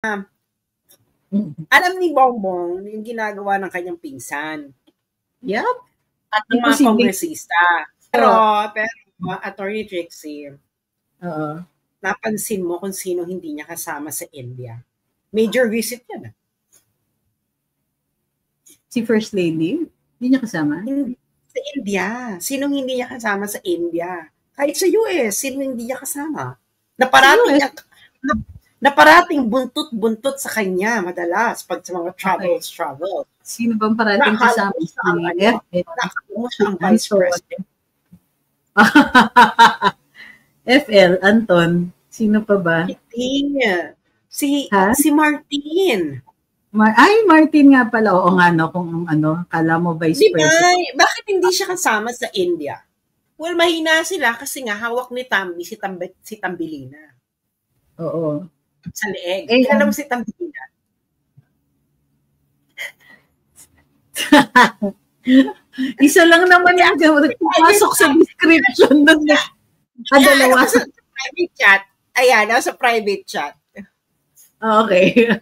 alam ni Bongbong yung ginagawa ng kanyang pinsan. Yep. At ng mga kongresista. Pero Attorney Trixie, napansin mo kung sino hindi niya kasama sa India. Major visit yan. Si First Lady? Hindi niya kasama? Sa India. Sinong hindi niya kasama sa India? Kahit sa US, sino hindi niya kasama? Naparating buntot-buntot sa kanya madalas pag sa mga travel. Sino bang parating kasama? Nakakamo mo siya ang Vice President. FL, Anton. Sino pa ba? Si Martin. Martin nga pala. Oo nga, no? Kung kala mo Vice President. Bakit hindi siya kasama sa India? Well, mahina sila kasi nga hawak ni Tambi si Tambilina. Oo. Sa leeg. Kilala mo si Tambilina? Isa lang naman yung pumasok sa description nun. Dalawa. Sa private chat. Ayan, sa private chat. Okay.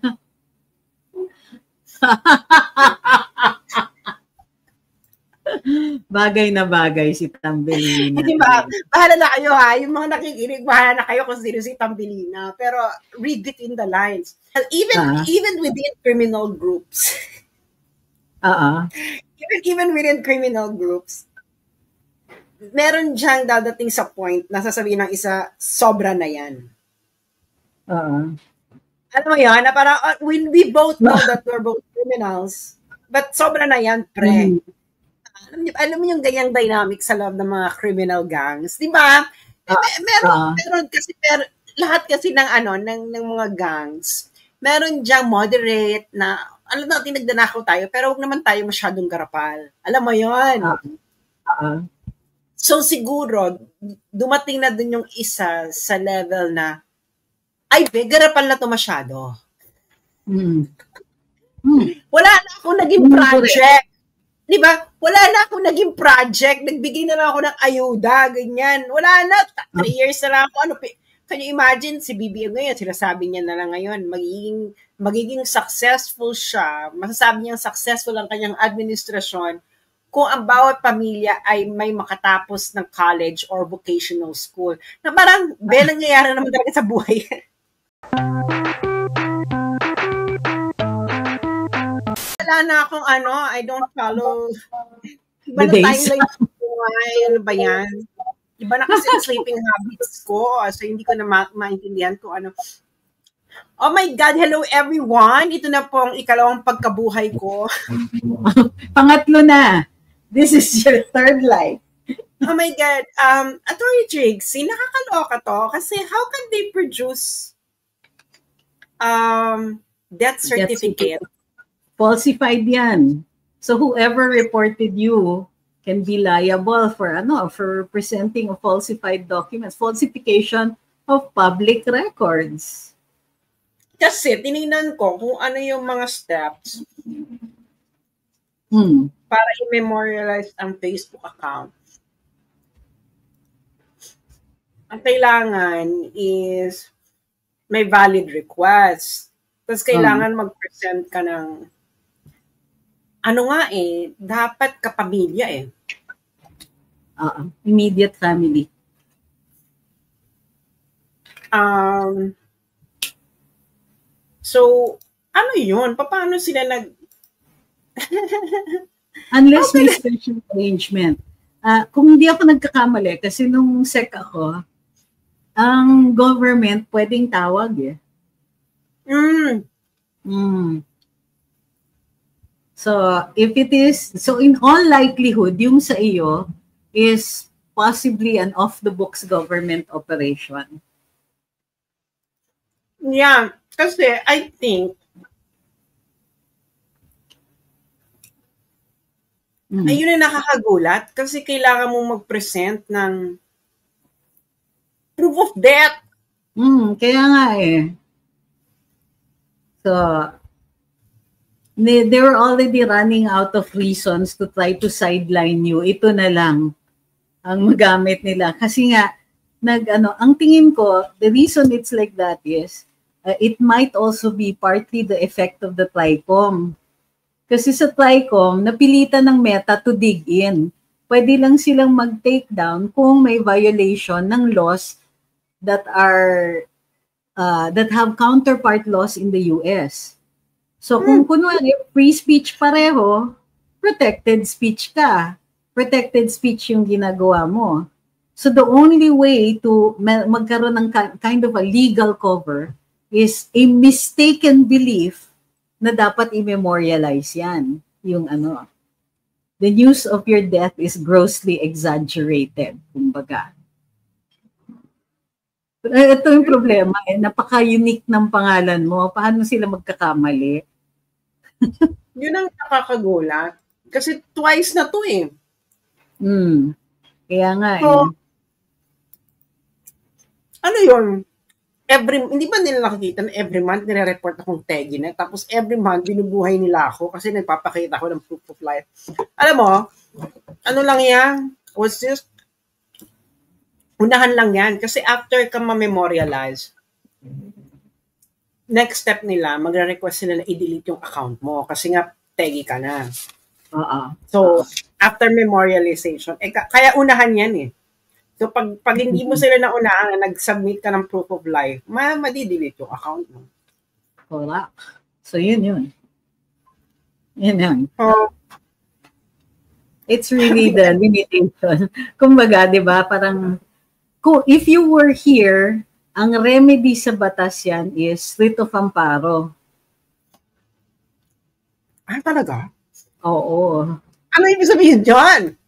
Bagay na bagay si Tambelina. Diba? Bahala na kayo ha. Yung mga nakikinig, bahala na kayo kung sino si Tambelina. Pero read between the lines. Even within criminal groups. Even within criminal groups, meron diyang dadating sa point na sasabihin ng isa, sobra na yan. Alam mo yan, na parang, we both know that we're both criminals, but sobra na yan, pre. Alam mo yung ganyang dynamic sa loob ng mga criminal gangs, di ba? Meron kasi, lahat kasi ng mga gangs, meron diyang moderate na, alam natin nagdanakaw tayo, pero huwag naman tayo masyadong garapal. Alam mo yun? So siguro, dumating na dun yung isa sa level na, ay, garapal na to masyado. Wala na akong naging project. Di ba? Wala na akong naging project. Nagbigay na lang ako ng ayuda, ganyan. Wala na. 3 years na lang ako. Can you imagine, si BBM ngayon, sinasabi niya na lang ngayon, magiging successful siya, masasabi niyang successful ang kanyang administrasyon kung ang bawat pamilya ay may makatapos ng college or vocational school. Na parang, nangyayari naman talaga sa buhay. Wala na akong I don't follow. Iba na timeline ko. Ano ba yan? Iba na kasi ang sleeping habits ko. So, hindi ko na maintindihan kung ano. Oh my God, hello everyone. Ito na po ang ikalawang pagkabuhay ko. Pangatlo na. This is your third life. Oh my God. Attorney Trixie, nakakaloka to. Kasi how can they produce death certificate? Falsified yan. So whoever reported you can be liable for presenting of falsified documents, falsification of public records. Kasi tinignan ko kung ano yung mga steps para i-memorialize ang Facebook account. Ang kailangan is may valid request. Tapos kailangan mag-present ka ng dapat kapamilya Immediate family. So, ano yun? Paano sila Unless may special arrangement. Kung hindi ako nagkakamali, kasi nung SEC ako, ang government pwedeng tawag So, in all likelihood, yung sa iyo is possibly an off-the-books government operation. Yeah, kasi I think ayun na nakakagulat kasi kailangan mong mag-present ng proof of death. Kaya nga So, they were already running out of reasons to try to sideline you. Ito na lang ang magamit nila. Kasi nga, ang tingin ko, the reason it's like that is, it might also be partly the effect of the TRICOM. Kasi sa TRICOM, napilitan ng Meta to dig in. Pwede lang silang mag-take down kung may violation ng laws that are that have counterpart laws in the US. So kung kunwari free speech pareho, protected speech ka. Protected speech yung ginagawa mo. So the only way to magkaroon ng kind of a legal cover is a mistaken belief na dapat i-memorialize yan. Yung ano, the news of your death is grossly exaggerated, kumbaga. Ito yung problema, napaka-unique ng pangalan mo. Paano sila magkakamali? Yun ang nakakagulat. Kasi twice na to eh. Kaya nga so, ano yun? Hindi ba nila nakikita na every month nire-report akong TEGINET, tapos every month binubuhay nila ako kasi nagpapakita ako ng proof of life. Alam mo, ano lang yan? Was just unahan lang yan. Kasi after ka ma-memorialize, next step nila, magre-request sila na i-delete yung account mo kasi nga tegi ka na. So, after memorialization, kaya unahan yan eh. So, pag hindi mo sila naunahan na nag-submit ka ng proof of life, madi-delete yung account mo. Wala. So, yun. Yun. It's really the limitation. Kumbaga, di ba, parang, if you were here, ang remedy sa batas yan is writ of amparo. Talaga? Oo. Ano ibig sabihin dyan?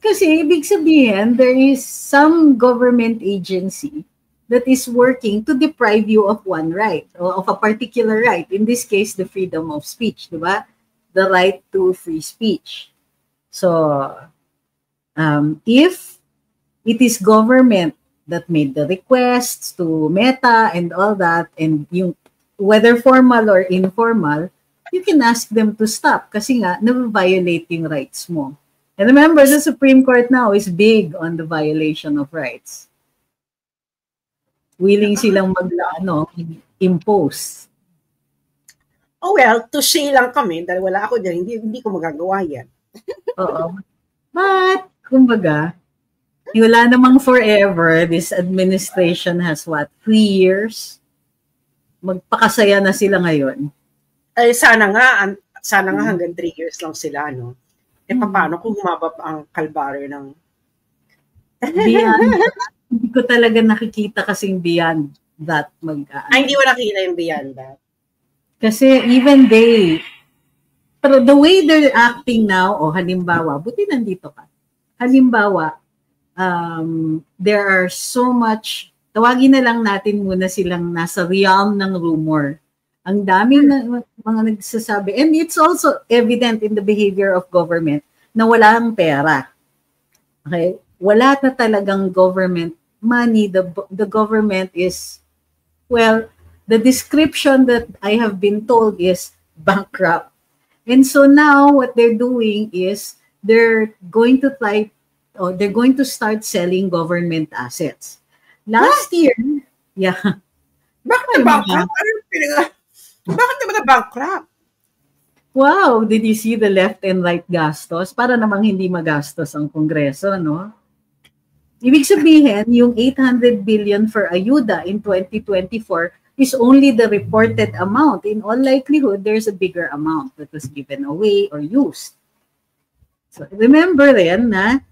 Kasi ibig sabihin, there is some government agency that is working to deprive you of one right, or of a particular right. In this case, the freedom of speech, di ba? The right to free speech. So, if it is government that made the requests to Meta and all that, and yung, whether formal or informal, you can ask them to stop kasi nga, na-violate yung rights mo. And remember, the Supreme Court now is big on the violation of rights. Willing silang impose. Oh well, touché lang kami dahil wala ako dyan, hindi ko magagawa yan. Oo. But, kumbaga, wala namang forever. This administration has 3 years? Magpakasaya na sila ngayon. Ay, sana nga hanggang 3 years lang sila, no? Paano kung humaba ang kalbaryo ng... Hindi ko talaga nakikita kasing beyond that. Hindi mo nakikita yung beyond that? Kasi even pero the way they're acting now, halimbawa, buti nandito ka. Halimbawa, there are so much, tawagin na lang natin muna silang nasa realm ng rumor. Ang daming mga nagsasabi, and it's also evident in the behavior of government na wala ang pera. Okay? Wala na talagang government money. The government is, well, the description that I have been told is bankrupt. And so now what they're doing is they're going to start selling government assets. Last year, yeah. Bakit bankrupt? Bakit naman na-bankrupt? Wow, did you see the left and right gastos? Para namang hindi magastos ang Kongreso, no? Ibig sabihin, yung 800 billion for ayuda in 2024 is only the reported amount. In all likelihood, there's a bigger amount that was given away or used. So remember rin na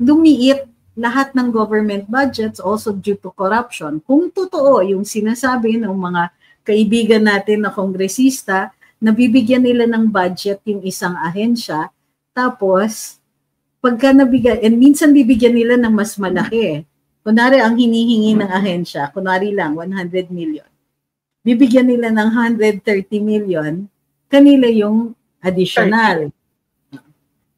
lumiit lahat ng government budgets also due to corruption. Kung totoo yung sinasabi ng mga kaibigan natin na kongresista, nabibigyan nila ng budget yung isang ahensya, tapos pagka nabigyan, and minsan bibigyan nila ng mas malaki. Kunwari ang hinihingi ng ahensya, kunwari lang 100 million. Bibigyan nila ng 130 million, kanila yung additional.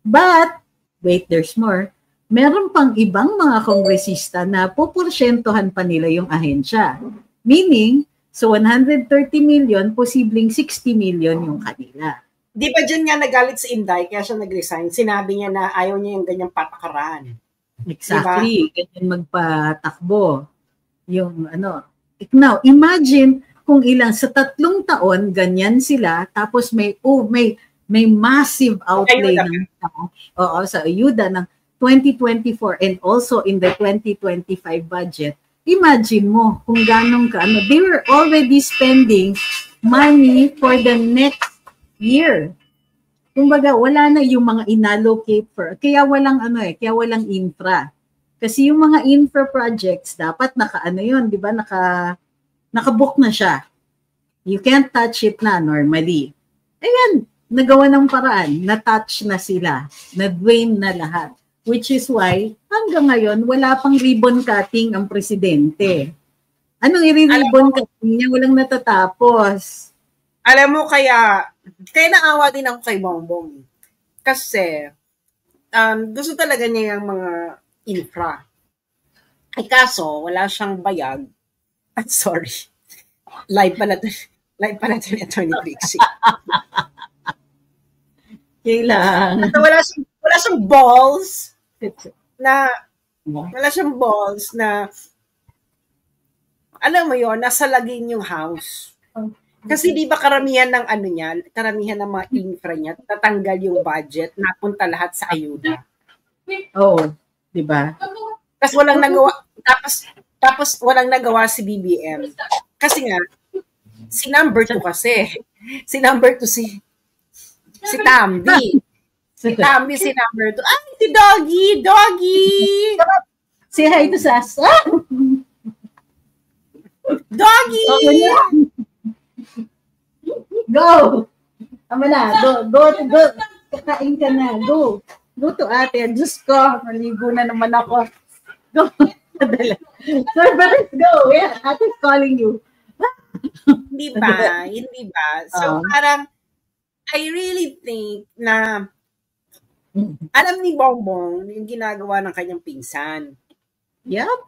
But, wait, there's more. Meron pang ibang mga kongresista na poporsyentohan pa nila yung ahensya. Meaning, so 130 million, posibleng 60 million yung kanila. Di ba dyan nga nagalit si Inday, kaya siya nag-resign, sinabi niya na ayaw niya yung ganyang patakaran. Exactly, diba? Ganyan magpatakbo. Yung Now, imagine kung ilang, sa 3 taon, ganyan sila, tapos may massive outlay ng sa ayuda ng 2024 and also in the 2025 budget. Imagine mo kung ganong they were already spending money for the next year. Kumbaga, wala na yung mga inallocate for, kaya walang infra. Kasi yung mga infra projects, dapat yun, di ba, nakabook na siya. You can't touch it na normally. Ayan, nagawa ng paraan, na-touch na sila, na-drain na lahat. Which is why, hanggang ngayon, wala pang ribbon cutting ang presidente. Anong i-ribbon cutting niya? Walang natatapos. Alam mo, kaya naawa din ako kay Bongbong. Kasi, gusto talaga niya yung mga infra. Ay kaso, wala siyang bayag. I'm sorry. Live pala ito ni Attorney Trixie. Kailangan. At wala siyang balls na alam mo yon, nasa laging yung house. Kasi di ba karamihan ng mga infra niya, tatanggal yung budget, napunta lahat sa ayuda. Oo, di ba? Tapos walang nagawa si BBM. Kasi nga, si number 2 kasi. Si number 2 si Tambi. Si Tambi, si number 2. Ay, si Doggy! Say hi to Sas. Doggy! Go! Tama na. Go. Kakain ka na. Go to ate. Diyos ko, maligo na naman ako. Go. So, let's go. Yeah, ate's calling you. Hindi ba? So, parang, I really think na alam ni Bongbong yung ginagawa ng kanyang pinsan. Yep.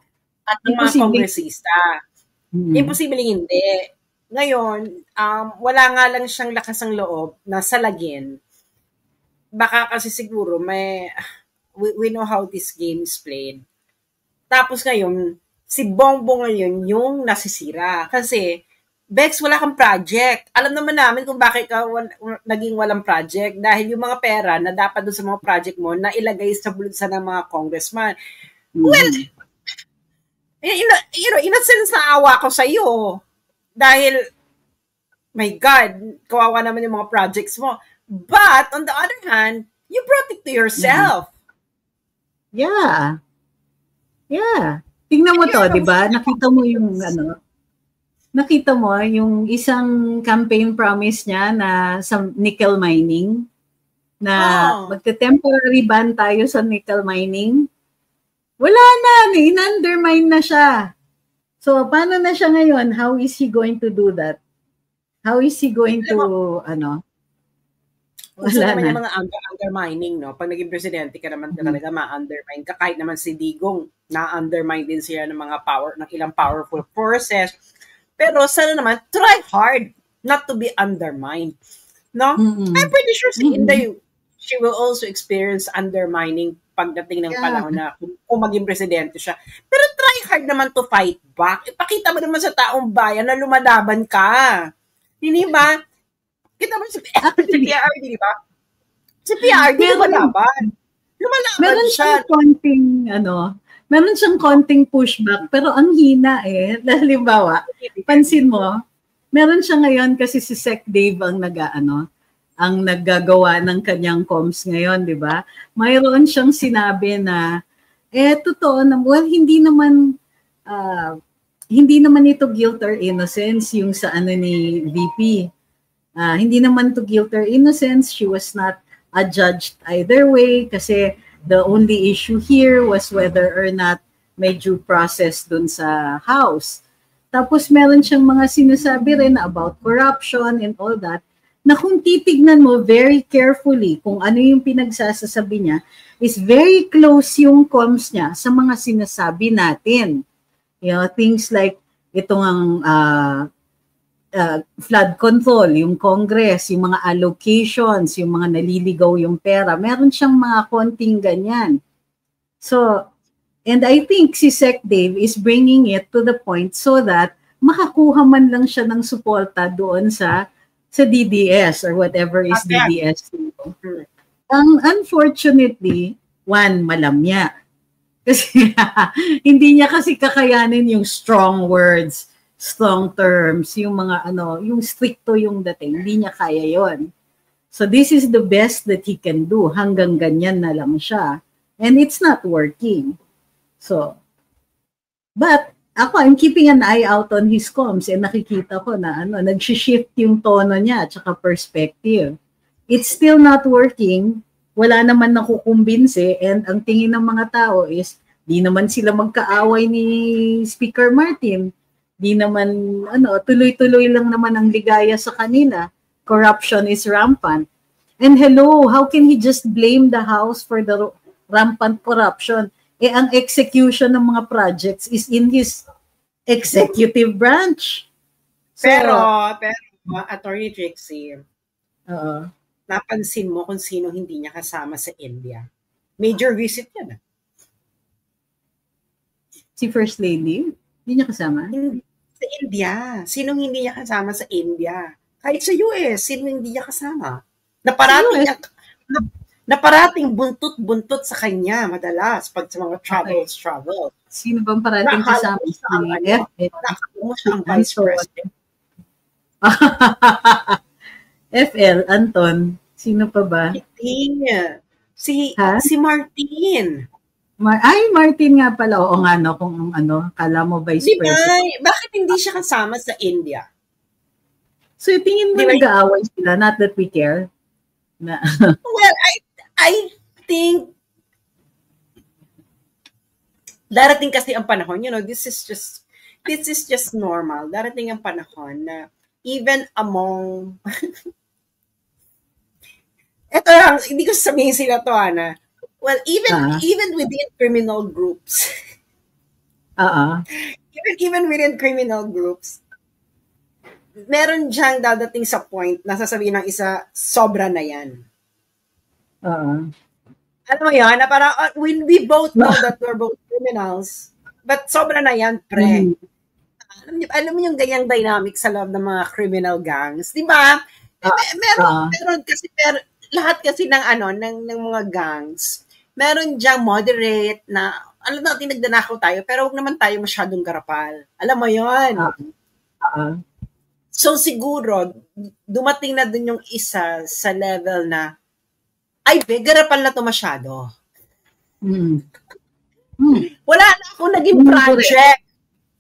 At ng mga kongresista. Imposible hindi. Ngayon, wala nga lang siyang lakas ng loob na salagin. Baka kasi siguro we know how this game is played. Tapos ngayon, si Bongbong ngayon yung nasisira. Kasi, Bex, wala kang project. Alam naman namin kung bakit ka naging walang project. Dahil yung mga pera na dapat doon sa mga project mo na ilagay sa bulsa ng mga congressman. Well, in a sense na awa ko sa iyo. Dahil, my God, kawawa naman yung mga projects mo. But, on the other hand, you brought it to yourself. Yeah. Tingnan mo to, di ba? Nakita mo yung isang campaign promise niya na sa nickel mining, na magte-temporary ban tayo sa nickel mining. Wala na, in-undermine na siya. So, paano na siya ngayon? How is he going to do that? How is he going to, Gusto naman yung mga undermining, no? Pag naging presidente ka naman talaga, ma-undermine ka. Kahit naman si Digong, na-undermine din siya ng ilang powerful forces. Pero sana naman, try hard not to be undermined. No? I'm pretty sure si Inday, she will also experience undermining pagdating ng panahon na kung maging presidente siya. Pero try hard naman to fight back. Ipakita mo naman sa taong bayan na lumalaban ka. Hindi ba? Kita mo si PRD, di ba? Si PRD lumalaban. Lumalaban siya. Meron siyang konting pushback, pero ang hina halimbawa, pansin mo, meron siya ngayon kasi si Sec Dave ang naggagawa ng kanyang comms ngayon, di ba? Mayroon siyang sinabi na, totoo na, well, hindi naman ito guilt or innocence yung sa ni VP. Hindi naman to guilt or innocence. She was not adjudged either way kasi the only issue here was whether or not may due process dun sa House. Tapos meron siyang mga sinasabi rin about corruption and all that, na kung titignan mo very carefully kung ano yung pinagsasasabi niya, is very close yung comms niya sa mga sinasabi natin. Things like itong flood control, yung Congress, yung mga allocations, yung mga naliligaw yung pera. Meron siyang mga konting ganyan. So, and I think si Sec Dave is bringing it to the point so that makakuha man lang siya ng suporta doon sa DDS or whatever is DDS. Unfortunately, one, malamya. Kasi hindi niya kasi kakayanin yung strong words, strong terms, yung mga yung stricto yung dating. Hindi niya kaya yon. So this is the best that he can do. Hanggang ganyan na lang siya. And it's not working. So, but I'm keeping an eye out on his comms and nakikita ko na nag-shift yung tono niya at saka perspective. It's still not working. Wala naman nakukumbinse and ang tingin ng mga tao is di naman sila magkaaway ni Speaker Martin. Di naman tuloy-tuloy lang naman ang ligaya sa kanila. Corruption is rampant. And hello, how can he just blame the House for the rampant corruption? Ang execution ng mga projects is in his executive branch. So, pero Attorney Trixie, napansin mo kung sino hindi niya kasama sa India. Major visit yan. Si First Lady? Hindi niya kasama? Sa India. Sinong hindi niya kasama sa India? Kahit sa US, sino hindi niya kasama? Naparating buntot-buntot sa kanya madalas pag sa mga travel. Sino bang parating kasama sa FL? Nakakamo siya ang Vice President. FL, Anton, sino pa ba? Si Martin. Martin nga pala. Oo nga, kung kala mo Vice President. Bakit hindi siya kasama sa India? So, tingin mo nag-aaway sila, not that we care? Well, I think darating kasi ang panahon, this is just normal. Darating ang panahon na even among eto lang, hindi ko sabihin sila to, Ana. Well, even within criminal groups. Even within criminal groups, meron diyang dadating sa point na sasabihin ng isa, sobra na yan. Alam mo yan, na parang, we both know that we're both criminals, but sobra na yan, pre. Alam mo yung ganyang dynamic sa loob ng mga criminal gangs, di ba? Meron kasi, lahat kasi ng mga gangs, meron diyang moderate na, alam natin nagdanakaw tayo, pero huwag naman tayo masyadong garapal. Alam mo yun? So siguro, dumating na dun yung isa sa level na, ay, garapal na to masyado. Wala na akong naging project.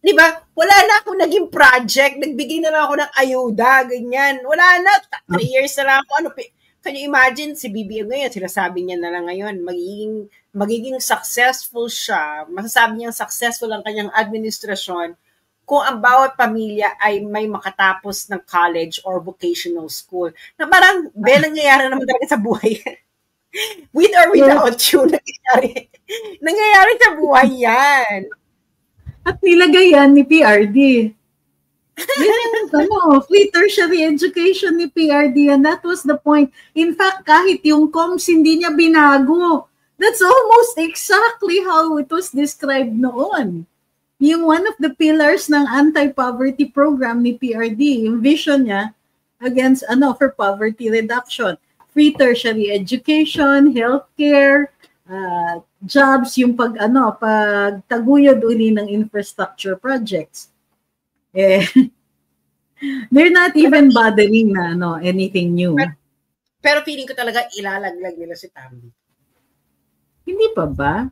Di ba? Wala na akong naging project. Nagbigay na lang ako ng ayuda, ganyan. Wala na. 3 years na lang ako. Can you imagine, si BBM ngayon, sinasabi niya na lang ngayon, magiging successful siya. Masasabi niyang successful ang kanyang administrasyon kung ang bawat pamilya ay may makatapos ng college or vocational school. Na parang, nangyayari naman talaga sa buhay. With or without you, nangyayari sa buhay yan. At nilagay yan ni PRD. Free tertiary education ni PRD, and that was the point. In fact, kahit yung comms hindi niya binago. That's almost exactly how it was described noon. Yung one of the pillars ng anti-poverty program ni PRD, yung vision niya against for poverty reduction. Free tertiary education, healthcare, jobs, yung pagtaguyod uli ng infrastructure projects. They're not even bothering na anything new. Pero feeling ko talaga ilalaglag nila si Tambi. Hindi pa ba?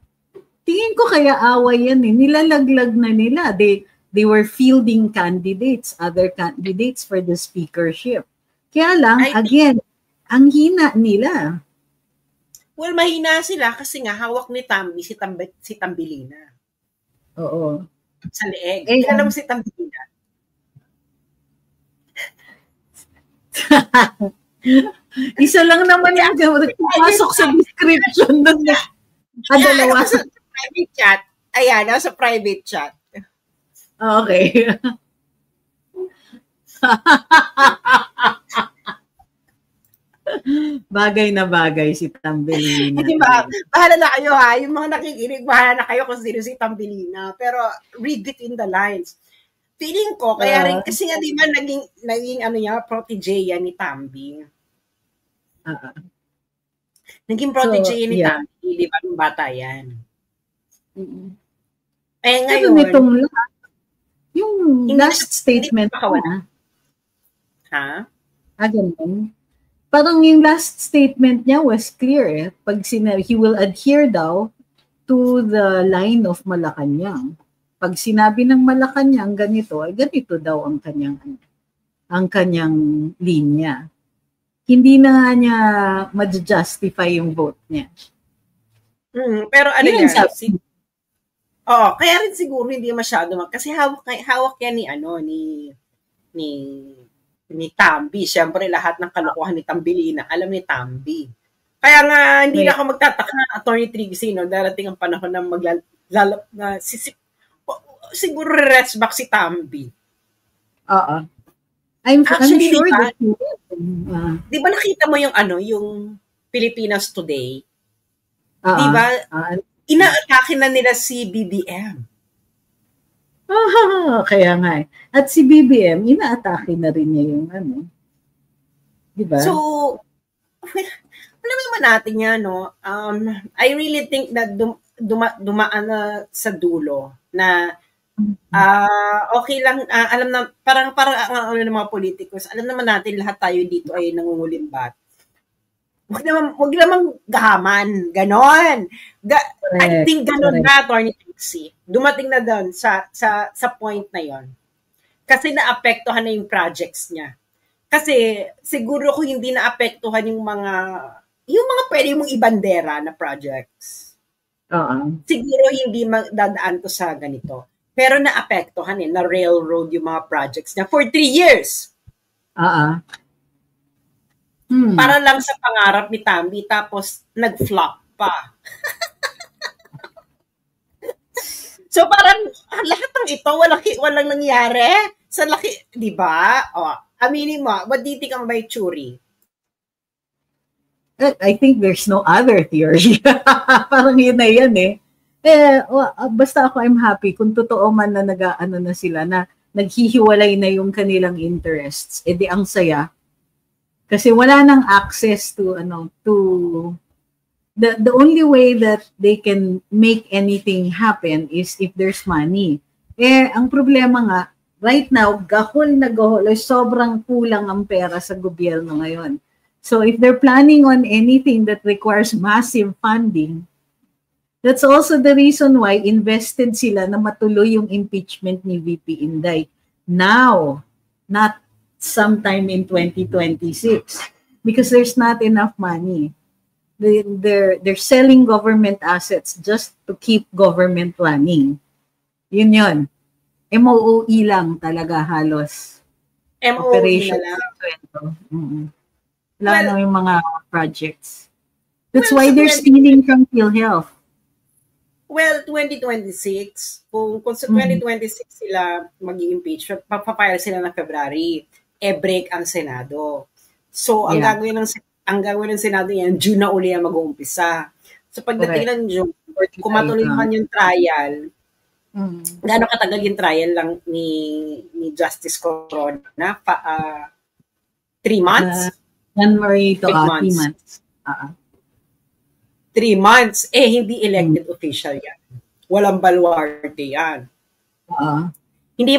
Tingin ko kaya away yan . Nilalaglag na nila. They were fielding candidates, other candidates for the speakership. Kaya lang, again, ang hina nila. Well, mahina sila kasi nga hawak ni Tambi si Tambilina. Oo. Sa leeg. Alam mo si Tambilina? Isa lang naman yung pumasok sa description doon. Dalawa. Sa private chat. Ayan, sa private chat. Okay. Bagay na bagay si Tambelina. Diba? Bahala na kayo ha. Yung mga nakikinig, bahala na kayo kung sino si Tambelina. Pero read between the lines. Feeling ko, kaya rin, kasi nga di ba naging ano niya, protege yan ni Tambi. Naging protege ni Tambi, di ba, nung bata yan. Eh ngayon, nitong yung last statement niya. Ha? Ganun. Parang yung last statement niya was clear eh. Pag sinabi, he will adhere daw to the line of Malacanang. Pag sinabi ng Malacanang ganito, ay ganito daw ang kanyang linya. Hindi na nga niya ma-justify yung vote niya. Pero ano yan? Kaya rin siguro hindi masyado kasi hawak yan ni Tambi. Siyempre lahat ng kalokohan ni Tambilina, alam ni Tambi. Kaya nga hindi na ako magtataka na Attorney Triggsy, darating ang panahon na siguro rest back si Tambi. I'm sure that di ba nakita mo yung Pilipinas Today? Di ba? Inaatake na nila si BBM. Kaya nga eh. At si BBM, inaatake na rin niya yung di ba? So, alam naman natin yan, I really think that dumaan na sa dulo na okay lang, alam na, parang ang ng mga politikus, alam naman natin lahat tayo dito ay nangungulimbat. Huwag naman gahaman, ganon. I think ganon na, Attorney Trixie. Dumating na doon sa point na yon. Kasi naapektuhan na yung projects niya. Kasi siguro kung hindi naapektuhan yung mga pwede mong ibandera na projects, siguro hindi dadaan to sa ganito. Pero naapektuhan na railroad yung mga projects niya for 3 years. Para lang sa pangarap ni Tambi, tapos nag-flop pa. So parang lahat ng ito, walang nangyari. Sa laki, di ba? Aminin mo, what do you think about Churi? I think there's no other theory. Parang yun na yan eh. Basta ako I'm happy kung totoo man na na sila na naghihiwalay na yung kanilang interests. Di ang saya. Kasi wala nang access to the only way that they can make anything happen is if there's money. Ang problema nga, right now, gahol, sobrang kulang ang pera sa gobyerno ngayon. So if they're planning on anything that requires massive funding, that's also the reason why invested sila na matuloy yung impeachment ni VP Inday. Now, not sometime in 2026, because there's not enough money. They're selling government assets just to keep government running. Yun. MOE lang talaga halos. MOE na lang. Wala na yung mga projects. That's why they're stealing from PhilHealth. Well, 2026, kung sa 2026 sila mag-i-impeach, papapile sila ng February, break ang Senado. So, ang gagawin ng Senado yan, June na uli ang mag-uumpisa. So, pagdating ng June, kung matuloy naman yung trial, gaano katagal yung trial lang ni Justice Corona? 3 months? January to 3 months. 3 months, hindi elected official yan. Walang baluarte yan. Hindi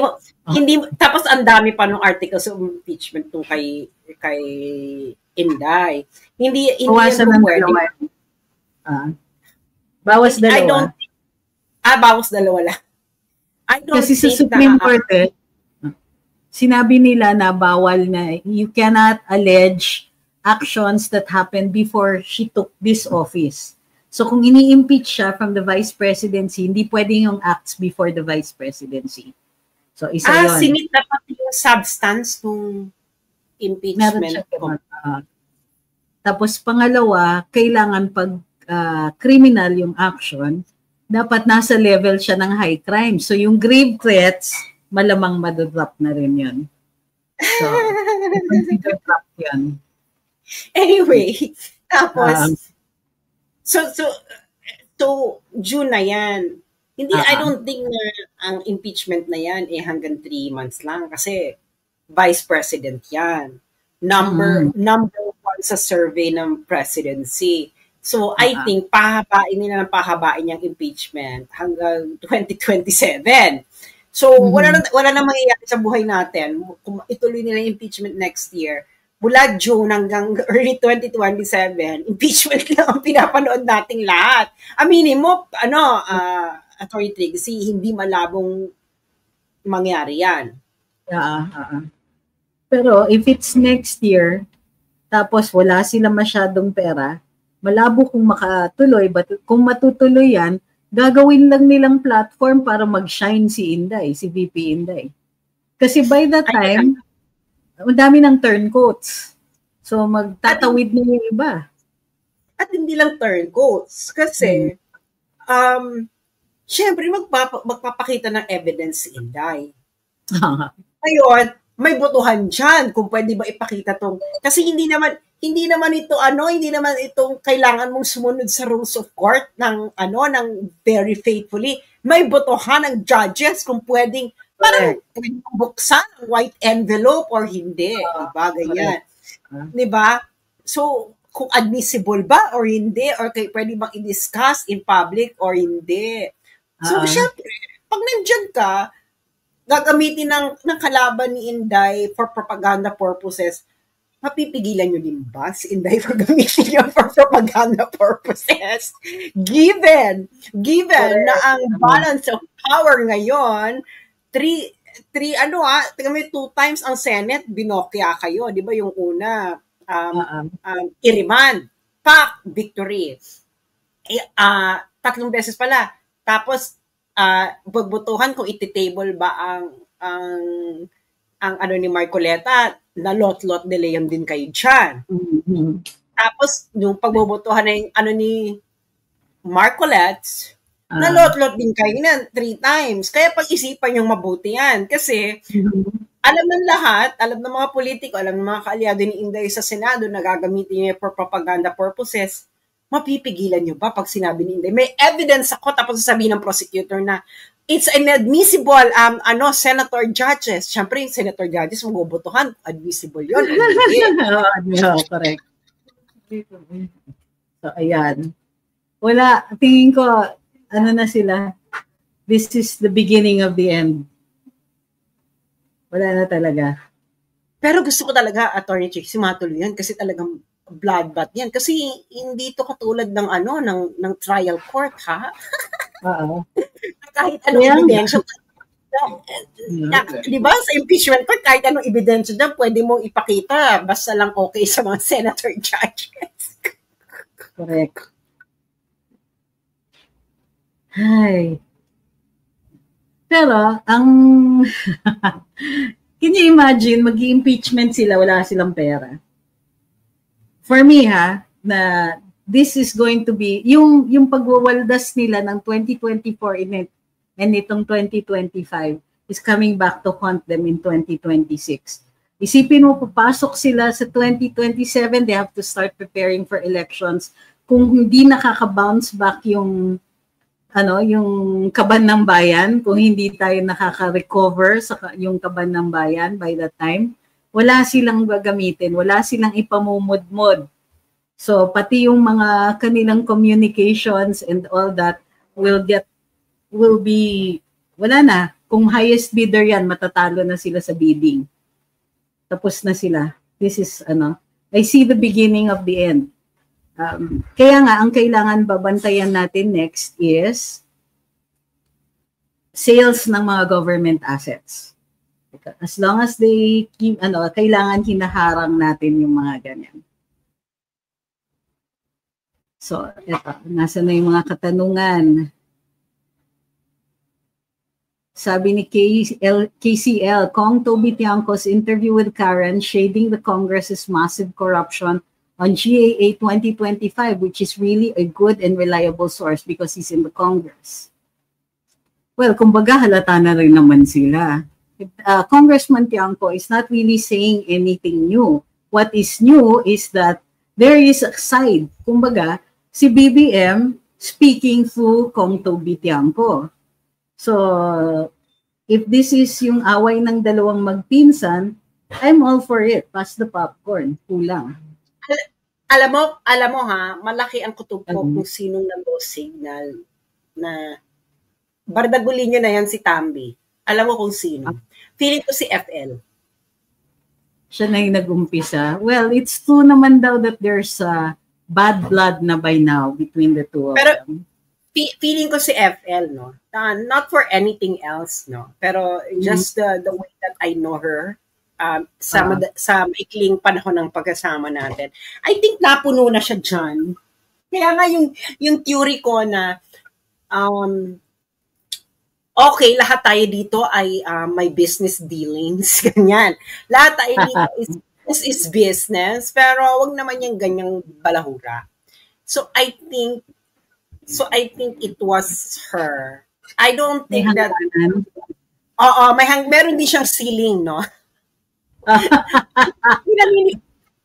tapos ang dami pa ng articles of impeachment tong kay Inday. Hindi bawasan ng dalawa. Bawas dalawa. I don't think, bawas dalawa lang. I don't Kasi think sa Supreme Court sinabi nila na bawal na you cannot allege actions that happened before she took this office. So kung ini-impeach siya from the vice presidency, hindi pwedeng yung acts before the vice presidency. So isa yun. Sinit na pati yung substance ng impeachment. Tapos pangalawa, kailangan pag criminal yung action, dapat nasa level siya ng high crime. So yung grave threats, malamang madodrop na rin yun. So, consider drop yun. Anyway, tapos, so June na yan. Hindi, I don't think na ang impeachment na yan hanggang 3 months lang kasi vice president yan. Number one sa survey ng presidency. So, I think pahabain nila ng pahabain yung impeachment hanggang 2027. So, wala na mangyayari sa buhay natin. Kung ituloy nila yung impeachment next year, mula June hanggang early 2027, impeachment lang ang pinapanood nating lahat. Aminin mo, Attorney Trixie, hindi malabong mangyari yan. Pero if it's next year, tapos wala sila masyadong pera, malabo kung makatuloy, but kung matutuloy yan, gagawin lang nilang platform para mag-shine si Inday, si VP Inday. Kasi by that time, ang dami ng turncoats. So magtatawid na yung iba. At hindi lang turncoats. Kasi, syempre magpapakita ng evidence si Inday. Ngayon, may botohan dyan kung pwede ba ipakita tong, kasi hindi naman itong kailangan mong sumunod sa rules of court ng very faithfully. May botohan ng judges kung pwedeng buksan ang white envelope or hindi. Diba? Ganyan. Diba? So, kung admissible ba or hindi, or pwede bang i-discuss in public or hindi. So, syempre, pag nandiyan ka, gagamitin ng kalaban ni Inday for propaganda purposes, mapipigilan nyo din ba si Inday for gamitin niya for propaganda purposes? Given na ang balance of power ngayon, 2 times ang Senate, binokya kayo. Di ba yung una, i-remand, victory. 3 beses pala. Tapos, pagbutuhan kung iti-table ba ang ni Marcoleta, na lot-lot de Leon din kayo dyan. Tapos, yung pagbubutuhan na ni Marcoleta, na lot-lot din kayo na 3 times. Kaya pag-isipan yung mabuti yan. Kasi, alam ng lahat, alam ng mga politiko, alam ng mga kaalyado ni Inday sa Senado na gagamitin niya for propaganda purposes, mapipigilan nyo ba pag sinabi ni Inday? May evidence ako, tapos sasabihin ng prosecutor na it's inadmissible, senator judges. Siyempre, yung senator judges, magubutuhan, admissible yun. Correct. So, ayan. Wala, tingin ko, na sila, this is the beginning of the end. Wala na talaga. Pero gusto ko talaga, Attorney Trixie, matuloy yan kasi talagang bloodbath yan. Kasi hindi to katulad ng ng trial court, ha? Kahit anong ebidensya. Di ba? Sa impeachment court, kahit anong ebidensya dyan, pwede mong ipakita. Basta lang okay sa mga senator judges. Correct. Ay. Pero, can you imagine, mag-impeachment sila, wala silang pera? For me, na this is going to be, yung pagwawaldas nila ng 2024 and itong 2025 is coming back to haunt them in 2026. Isipin mo, papasok sila sa 2027, they have to start preparing for elections. Kung hindi nakaka-bounce back yung kaban ng bayan, kung hindi tayo nakaka-recover sa yung kaban ng bayan by that time, wala silang gagamitin, wala silang ipamumudmod. So, pati yung mga kanilang communications and all that will be, wala na. Kung highest bidder yan, matatalo na sila sa bidding. Tapos na sila. This is, I see the beginning of the end. Kaya nga, ang kailangan babantayan natin next is sales ng mga government assets. As long as they keep, kailangan hinaharang natin yung mga ganyan. So, eto, nasa na yung mga katanungan. Sabi ni KCL, Kong Toby Tiangco's interview with Karen shading the Congress's massive corruption on GAA 2025, which is really a good and reliable source because he's in the Congress. Well, kumbaga halata na rin naman sila. Congressman Tiangco is not really saying anything new. What is new is that there is a side. Kumbaga, si BBM speaking through Kong Toby Tiangco. So, if this is yung away ng dalawang magpinsan, I'm all for it. Pass the popcorn. Kulang. Alam mo ha, malaki ang kutob ko kung sinong nag-go signal na bardagulin nyo na yan si Tambi. Alam mo kung sino. Feeling ko si FL. Siya na yung nag-umpisa. Well, it's true naman daw that there's bad blood na by now between the two of them. Feeling ko si FL, no? Not for anything else, no? Pero just the way that I know her, sa maikling panahon ng pagkasama natin, I think napuno na siya dyan. Kaya nga yung theory ko na, okay, lahat tayo dito ay may business dealings, ganyan. Lahat tayo dito is business, pero wag naman yung ganyang balahura. So I think it was her. I don't think that meron din siyang ceiling, no?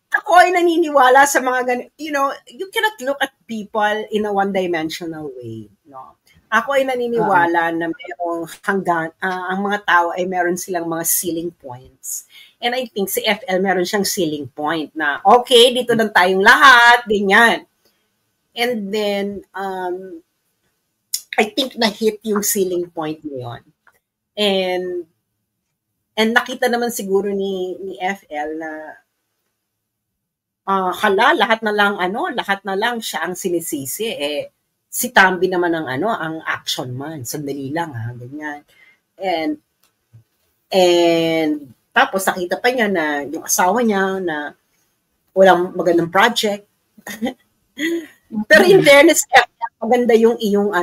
Ako ay naniniwala sa mga ganito. You know, you cannot look at people in a one-dimensional way, no? Ako ay naniniwala na mayroong hanggang, ang mga tao ay meron silang mga ceiling points. And I think si FL meron siyang ceiling point na, okay, dito lang tayong lahat, ganyan. And then, I think na-hit yung ceiling point niyon. And nakita naman siguro ni FL na, lahat na lang siya ang sinisisi. Si Tambi naman ang action man. Sandali lang, ganyan. And tapos nakita pa niya na yung asawa niya na walang magandang project. Pero in fairness, maganda yung iyong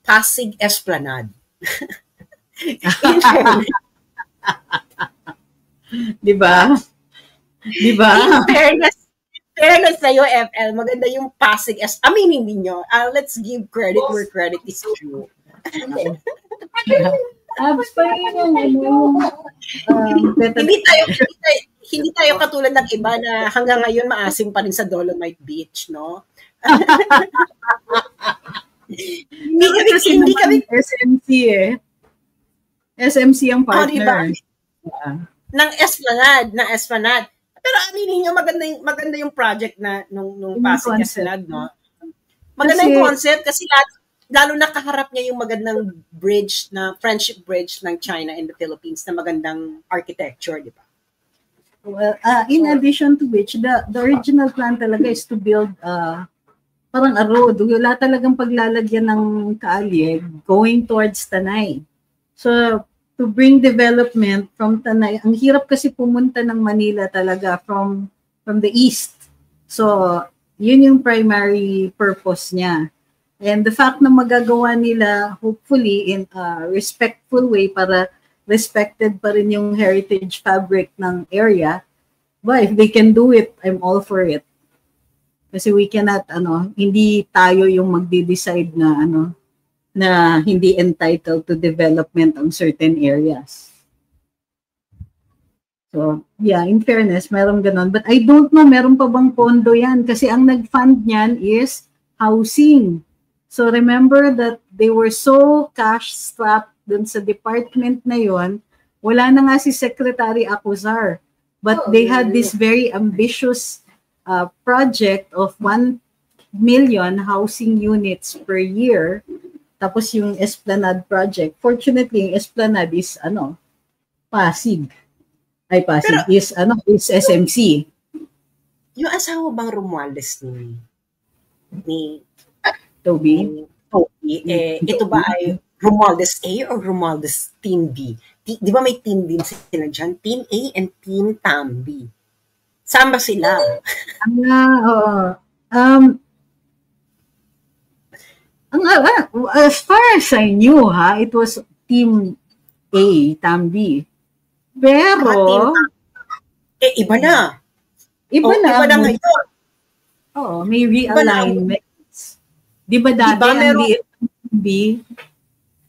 Pasig Esplanade. Diba? In fairness sa'yo, FL, maganda yung Pasig aminin ninyo. Let's give credit where credit is due. Hindi tayo katulad ng iba na hanggang ngayon maasim pa rin sa Dolomite Beach, no? hindi kami SMC SMC ang partner. Diba? Ng Esplanade. Pero aminin niyo maganda yung project na nung Pasig Esplanade, no? Maganda yung concept kasi lalo nakaharap niya yung magandang bridge na friendship bridge ng China and the Philippines na magandang architecture, di ba? Well, in addition to which, the original plan talaga is to build parang a road. Wala talagang paglalagyan ng kalye going towards Tanay. So, to bring development from Tanay, ang hirap kasi pumunta ng Manila talaga from the east. So, yun yung primary purpose niya. And the fact na magagawa nila, hopefully, in a respectful way para respected pa rin yung heritage fabric ng area, but if they can do it, I'm all for it. Kasi we cannot, hindi tayo yung magde-decide na, na hindi entitled to development on certain areas. So, yeah, in fairness, meron ganon. But I don't know, meron pa bang pondo yan? Kasi ang nag-fund niyan is housing. So, remember that they were so cash-strapped dun sa department na yon. Wala na nga si Secretary Acuzar. But they had this very ambitious project of 1 million housing units per year. Tapos yung Esplanade project. Fortunately, yung Esplanade is, Pasig. Ay, Pasig. Pero, is SMC. Yung asawa bang Romualdez ni Toby? Ito ba ay Romualdez A or Romualdez Team B? Di ba may team din sila dyan? Team A and Team Tambi. Saan ba sila? As far as I knew, it was Team A, Tambi. Pero, iba na. Iba na ngayon. Oo, may realignment. Di ba dati ang Team B?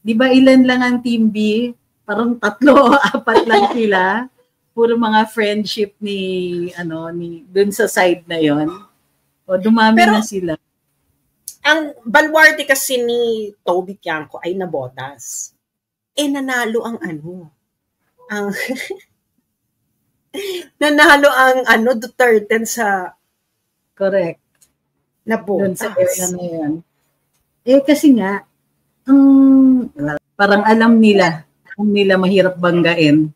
Di ba ilan lang ang Team B? Parang 3 o 4 lang sila. Puro mga friendship ni dun sa side na yon. O dumami na sila. Ang baluarte kasi ni Toby Tiangco ay nabotas. nanalo ang ang nanalo ang Duterte sa Correct. nabotas. Doon sa area na yan. Kasi nga, parang alam nila mahirap banggain.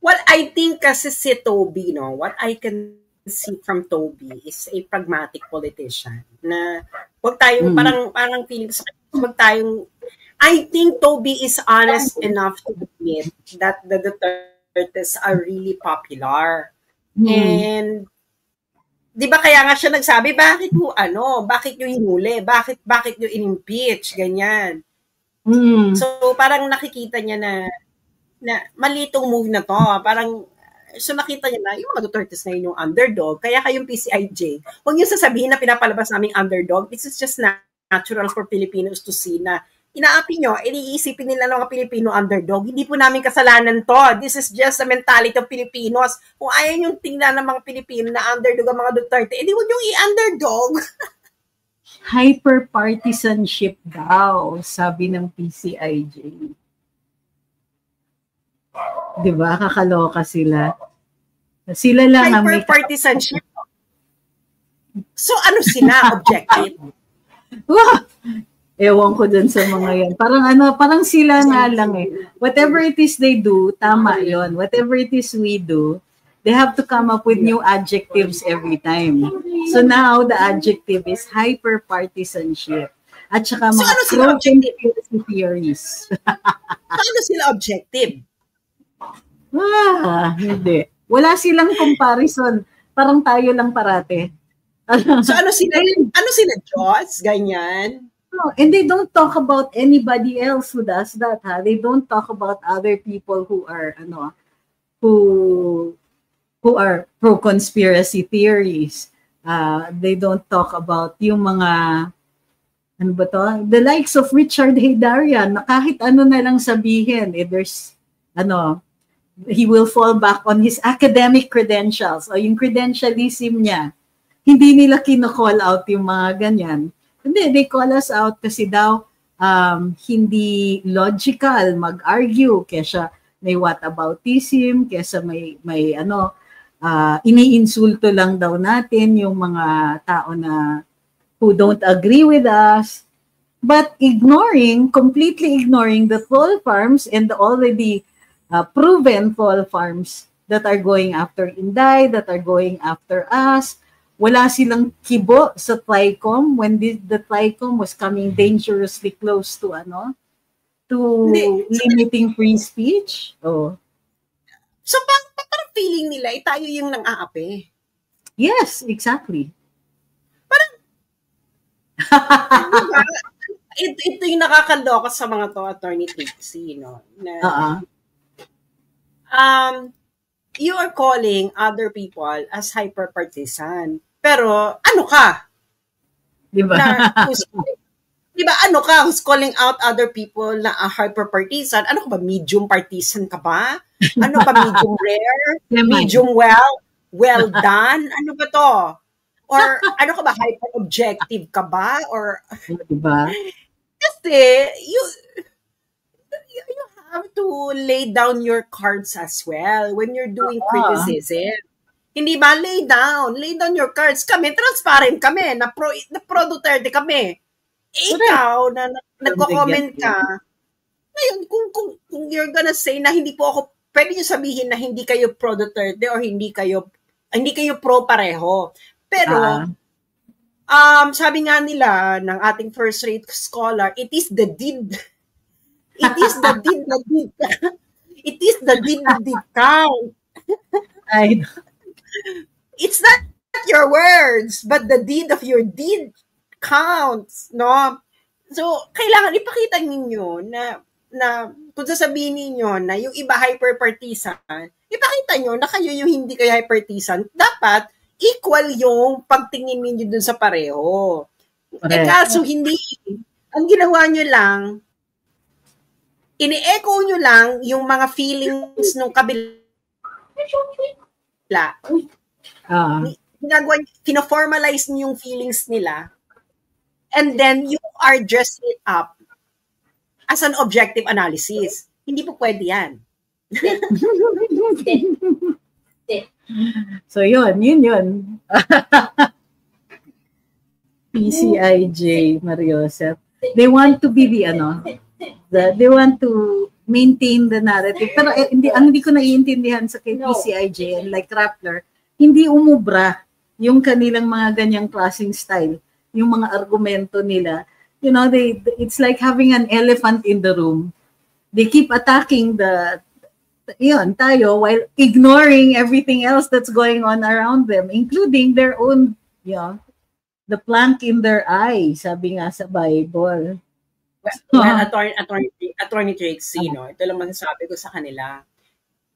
Well, I think kasi si Toby, no, what I can see from Toby is a pragmatic politician na wag tayong parang feeling sa wag tayong I think Toby is honest enough to admit that the Dutertes are really popular. And 'di ba kaya nga siya nagsabi, bakit nyo hinuli? Bakit nyo in-impeach? Ganyan. So parang nakikita niya na malitong move na to. Parang so nakita niya na yung mga Dutertes na yun yung underdog. Kaya kayong PCIJ, huwag niyo sasabihin na pinapalabas naming underdog. This is just natural for Filipinos to see na inaapi nyo, iniisipin nila ng mga Pilipino underdog. Hindi po namin kasalanan to. This is just a mentality of Filipinos. Kung ayaw nyo tingnan ng mga Pilipino na underdog ang mga Duterte, edi huwag nyo i-underdog. Hyper-partisanship daw, sabi ng PCIJ. Diba? Kakaloka sila. Sila lang ang hyper-partisanship. So ano sila? Objective? Ewan ko dun sa mga yan. Parang sila nga lang eh. Whatever it is they do, tama yon. Whatever it is we do, they have to come up with new adjectives every time. So now the adjective is hyper-partisanship. At saka mga pro-conspiracy theories. Ano sila objective? Hindi. Wala silang comparison. Parang tayo lang parate. So ano sila Diyos? Ganyan? No, and they don't talk about anybody else who does that. They don't talk about other people who are who are pro conspiracy theories. They don't talk about yung mga the likes of Richard Heydarian, na kahit ano na lang sabihin, there's he will fall back on his academic credentials o yung credentialism niya. Hindi nila kino-call out yung mga ganyan. Hindi, they call us out kasi daw hindi logical mag-argue kesa may whataboutism, kesa may iniinsulto lang daw natin yung mga tao na who don't agree with us, but completely ignoring the fall farms and the already proven fall farms that are going after Inday, that are going after us. Wala silang kibo sa TLICOM when the TLICOM was coming dangerously close to limiting free speech. So parang feeling nila tayo yung nang-aapi. Yes, exactly. Parang ito yung nakakaloka sa mga to, Attorney Trixie, no? Na you are calling other people as hyper-partisan. Pero, ano ka? Diba? Diba, ano ka? Who's calling out other people na hyper-partisan? Ano ka ba? Medium partisan ka ba? Ano ba? Medium rare? Medium well done? Ano ba to? Or, ano ka ba? Hyper-objective ka ba? Or, diba? Kasi, you have to lay down your cards as well when you're doing criticism. Hindi ba? Lay down your cards. Kami, transparent kami, na pro Duterte kami. Ikaw, na nagko-comment ka, ngayon, kung you're gonna say na hindi po ako, pwede nyo sabihin na hindi kayo pro Duterte or hindi kayo pro pareho. Pero, sabi nga nila ng ating first-rate scholar, it is the deed. It is the deed na deed. It is the deed na deed count. It's not your words, but the deed of your deed counts, no? So, kailangan ipakita ninyo na kung sasabihin ninyo na yung iba hyper-partisan, ipakita nyo na kayo yung hindi kayo hyper-partisan. Dapat equal yung pagtingin ninyo dun sa pareho. Kaso hindi. Ang ginawa nyo lang, ini-echo nyo lang yung mga feelings nung kabila. Kino-formalize nyo yung feelings nila, and then you are dressing it up as an objective analysis. Hindi po pwede yan. So yun. PCIJ, Mariosep. They want to be they want to maintain the narrative. Pero hindi ko naiintindihan sa kay PCIJ and like Rappler, hindi umubra yung kanilang mga ganyang klaseng style, yung mga argumento nila. You know, it's like having an elephant in the room. They keep attacking tayo while ignoring everything else that's going on around them, including their own, the plank in their eye, sabi nga sa Bible. Well, Attorney Trixie, ito lang masasabi ko sa kanila.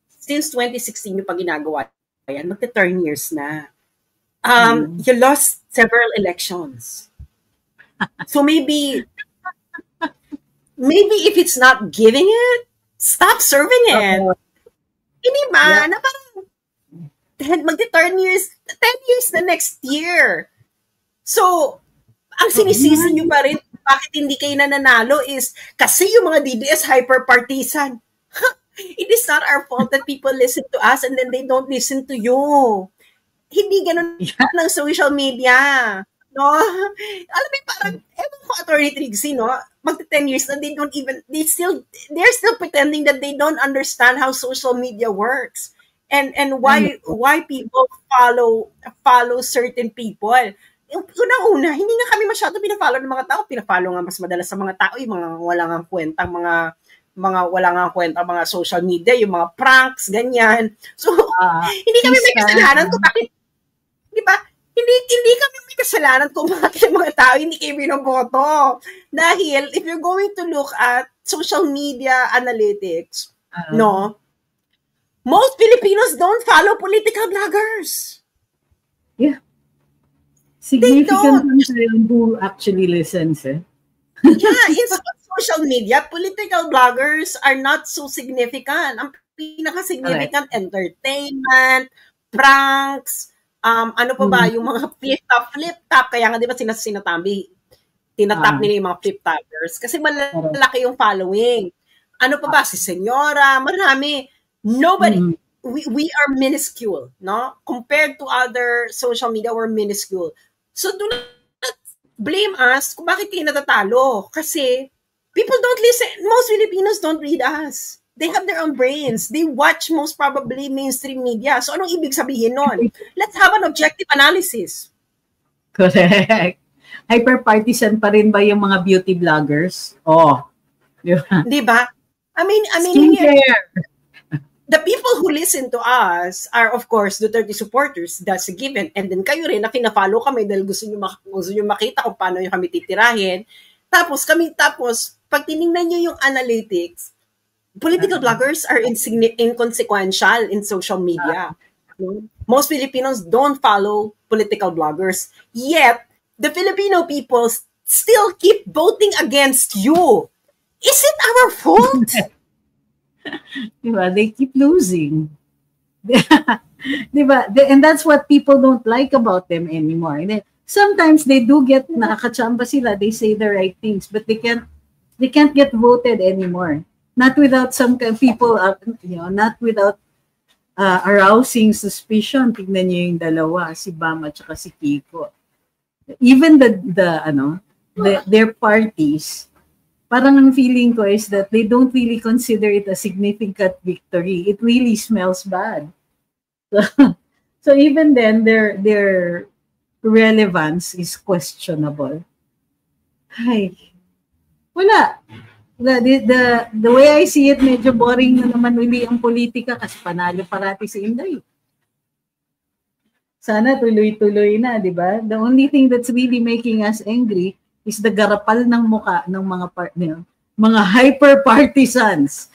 Since 2016 yung pag ginagawa yan, magte-turn years na. You lost several elections. So maybe if it's not giving it, stop serving it. Hindi ba? Na parang magte-turn years, 10 years na next year. So, ang sinisisi nyo pa rin, bakit hindi kayo nananalo is kasi yung mga DDS hyper-partisan. It is not our fault that people listen to us and then they don't listen to you. Hindi ganun ng social media. No? Alam mo, parang, ewan ko, Attorney Trixie, magta-10 years na they're still pretending that they don't understand how social media works. And why people follow certain people. Una-una, hindi nga kami masyado pinafollow ng mga tao. Pinafollow nga mas madalas sa mga tao, yung mga walang kwentang mga social media, yung mga pranks, ganyan. So, hindi kami may kasalanan kung bakit, di ba? Hindi kami may kasalanan kung bakit yung mga tao hindi kayo binoboto. Dahil, if you're going to look at social media analytics, most Filipinos don't follow political bloggers. Yeah. Significant who actually listens, eh? Yeah, in social media, political bloggers are not so significant. Ang pinaka-significant, entertainment, pranks, ano pa ba, yung mga flip-top, kaya nga di ba tinatap nila yung mga flip-toppers kasi malaki yung following. Ano pa ba, si Senyora, marami. Nobody, we are minuscule, no? Compared to other social media, we're minuscule. So do not blame us kung bakit kayo natatalo. Kasi people don't listen. Most Filipinos don't read us. They have their own brains. They watch most probably mainstream media. So anong ibig sabihin nun? Let's have an objective analysis. Correct. Hyper-partisan pa rin ba yung mga beauty bloggers? Di ba? I mean, the people who listen to us are, of course, Duterte supporters. That's a given. And then kayo rin na pina-follow kami dahil gusto nyo makita kung paano yung kami titirahin. Tapos, pag tinignan nyo yung analytics, political bloggers are inconsequential in social media. Most Filipinos don't follow political bloggers. Yet, the Filipino people still keep voting against you. Is it our fault? Diba? They keep losing. Diba? And that's what people don't like about them anymore. And then, sometimes they do get nakakachamba sila. They say the right things, but they can't get voted anymore. Not without some people, not without arousing suspicion. Tignan niyo yung dalawa, si Bam at saka si Kiko. Even their parties, parang ang feeling ko is that they don't really consider it a significant victory. It really smells bad. So even then, their relevance is questionable. Ay, wala. The way I see it, medyo boring na naman uli ang politika kasi panalo parati si Inday. Sana tuloy-tuloy na, di ba? The only thing that's really making us angry is the garapal ng muka ng mga hyper-partisans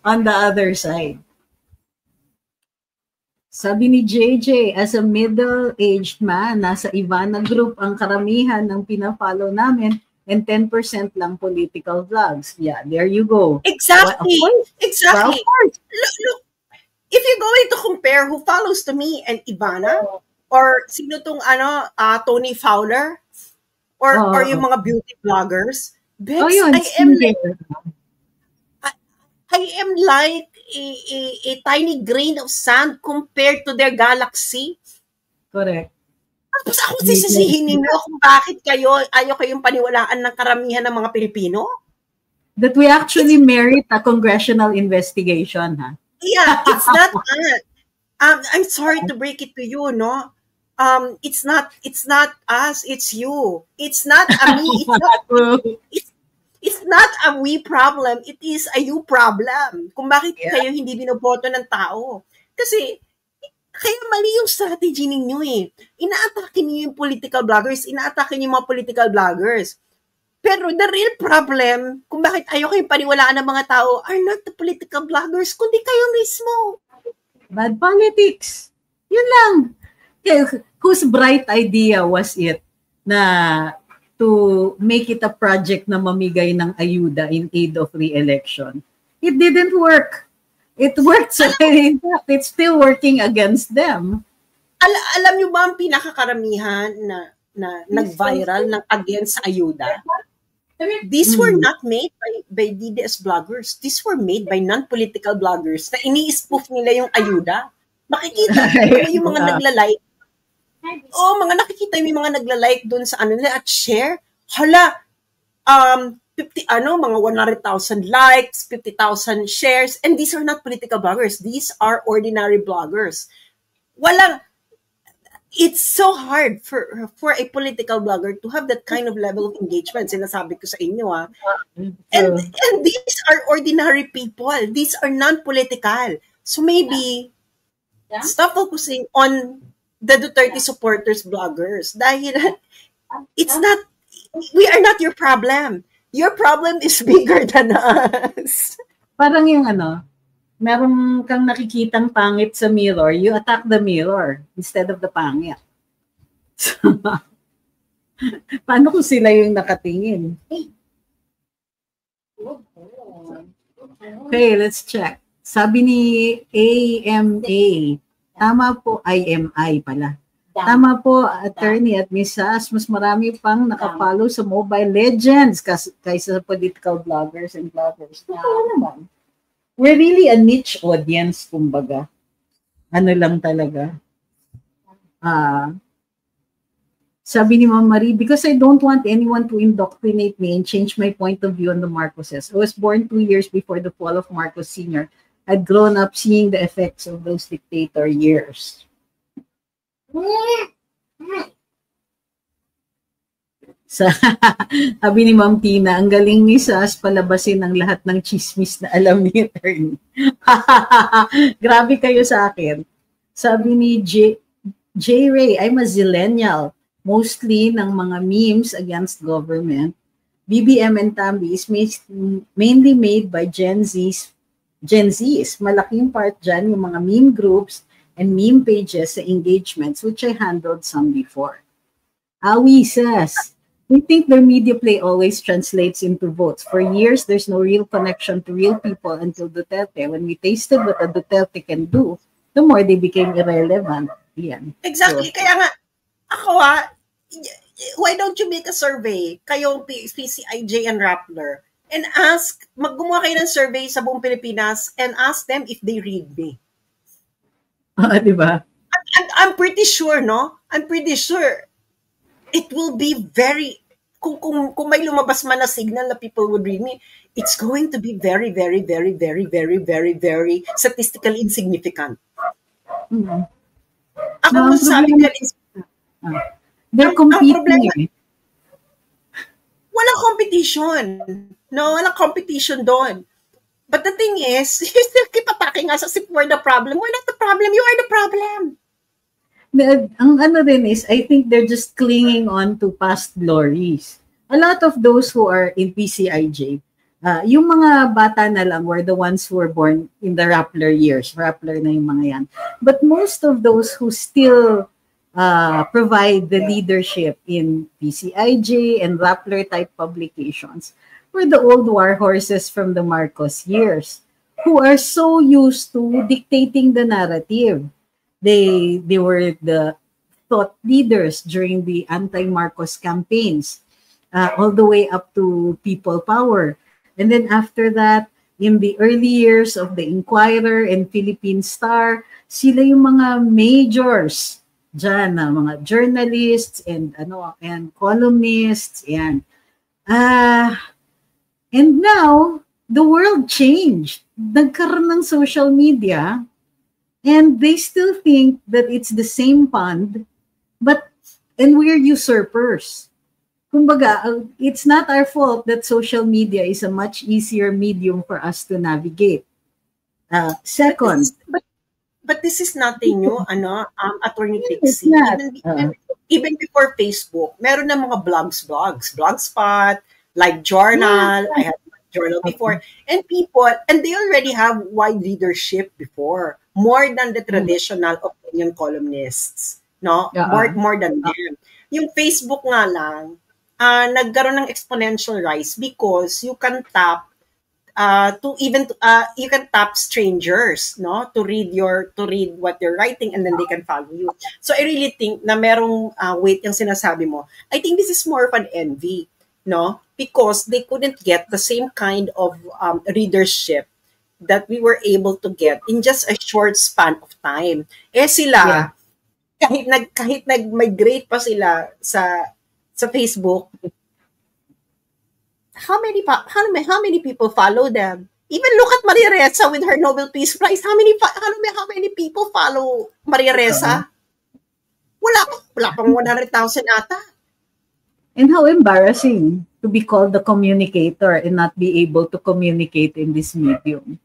on the other side. Sabi ni JJ, as a middle-aged man, nasa Ivana Group ang karamihan ng pina-follow namin and 10% lang political vlogs. Yeah, there you go. Exactly. Exactly. Well, of course. Look, if you're going to compare who follows to me and Ivana, or sino tong Tony Fowler, or yung mga beauty vloggers, Bex, Oh, yun. I am like a tiny grain of sand compared to their galaxy. Correct. Tapos ako sisisihin ninyo kung bakit ayaw kayong paniwalaan ng karamihan ng mga Pilipino? That we actually merit a congressional investigation, ha? Yeah, it's not I'm sorry to break it to you, no? It's not us, it's you. It's not a me, it's not a we problem, it is a you problem. Kung bakit kayo hindi binoboto ng tao. Kasi kaya mali yung strategy ninyo eh. Ina-atake niyo yung political bloggers, ina-atake niyo yung mga political bloggers. Pero the real problem, kung bakit ayaw kayong paniwalaan ng mga tao, are not the political bloggers, kundi kayo mismo. Bad politics. Yun lang. Whose bright idea was it na to make it a project na mamigay ng ayuda in aid of re-election? It didn't work. It worked. In fact, it's still working against them. Alam niyo ba ang pinakakaramihan na nag-viral ng against sa ayuda? These were not made by DDS bloggers. These were made by non-political bloggers na ini-spoof nila yung ayuda. Makikita mo yung mga nagla-like. Nakikita mo yung mga nagla-like doon sa nila at share. Hala, mga 100,000 likes, 50,000 shares, and these are not political bloggers. These are ordinary bloggers. It's so hard for a political blogger to have that kind of level of engagement. Sinasabi ko sa inyo, And these are ordinary people. These are non-political. So maybe stop focusing on the Duterte supporters bloggers. Dahil we are not your problem. Your problem is bigger than us. Parang yung meron kang nakikitang pangit sa mirror, you attack the mirror instead of the pangit. So, paano kung sila yung nakatingin? Okay, let's check. Sabi ni AMA, tama po, IMI pala. Tama po, attorney at Ms. Sas, mas marami pang nakapollow sa Mobile Legends kaysa sa political bloggers and bloggers. Naman. We're really a niche audience, kumbaga. Ano lang talaga. Sabi ni Ma'am Marie, because I don't want anyone to indoctrinate me and change my point of view on the Marcoses. I was born 2 years before the fall of Marcos Sr. I'd grown up seeing the effects of those dictator years. Sabi ni Ma'am Tina, ang galing ni Sas palabasin ang lahat ng chismis na alam ni attorney. Grabe kayo sa akin. Sabi ni J. Ray, I'm a zillennial. Mostly ng mga memes against government. BBM and Tambi is mainly made by Gen Zs. Malaking part dyan yung mga meme groups and meme pages sa engagements, which I handled some before. Awi says, we think their media play always translates into votes. For years, there's no real connection to real people until Duterte. When we tasted what a Duterte can do, the more they became irrelevant. Yan. Exactly. So, kaya nga, ako why don't you make a survey, kayong PCIJ and Rappler, and gumawa kayo ng survey sa buong Pilipinas and ask them if they read me. Diba? I'm pretty sure, no? I'm pretty sure it will be very, kung may lumabas man na signal na people would read me, it's going to be very, very, very, very, very, very, very statistically insignificant. Mm-hmm. Ako masasabi ka is, they're competing. Walang competition. No, walang competition doon. But the thing is, you still keep attacking us as if we're the problem. We're not the problem. You are the problem. Ang ano din is, I think they're just clinging on to past glories. A lot of those who are in PCIJ, yung mga bata na lang were the ones who were born in the Rappler years. Rappler na yung mga yan. But most of those who still provide the leadership in PCIJ and Rappler type publications were the old war horses from the Marcos years who are so used to dictating the narrative. They were the thought leaders during the anti-Marcos campaigns. all the way up to People Power. And then after that, in the early years of the Inquirer and Philippine Star, sila yung mga majors dyan, na mga journalists and columnists and now the world changed. Nagkaroon ng social media and they still think that it's the same pond, and we're usurpers. Kumbaga, it's not our fault that social media is a much easier medium for us to navigate. Second, but this is nothing new, Attorney Pixie. Even before Facebook, meron na mga Blogspot, Live Journal. I had Journal before, and they already have wide readership before, more than the traditional opinion columnists, no? More than them. Yung Facebook nga lang, nagkaroon ng exponential rise because you can tap you can tap strangers, no, to read what you're writing, and then they can follow you. So I really think na merong weight yung sinasabi mo. I think this is more of an envy, no, because they couldn't get the same kind of readership that we were able to get in just a short span of time. Sila, kahit nag-migrate pa sila sa Facebook, how many people follow them? Even look at Maria Ressa with her Nobel Peace Prize. How many people follow Maria Ressa? Wala pang 100,000 ata. And how embarrassing to be called the communicator and not be able to communicate in this medium.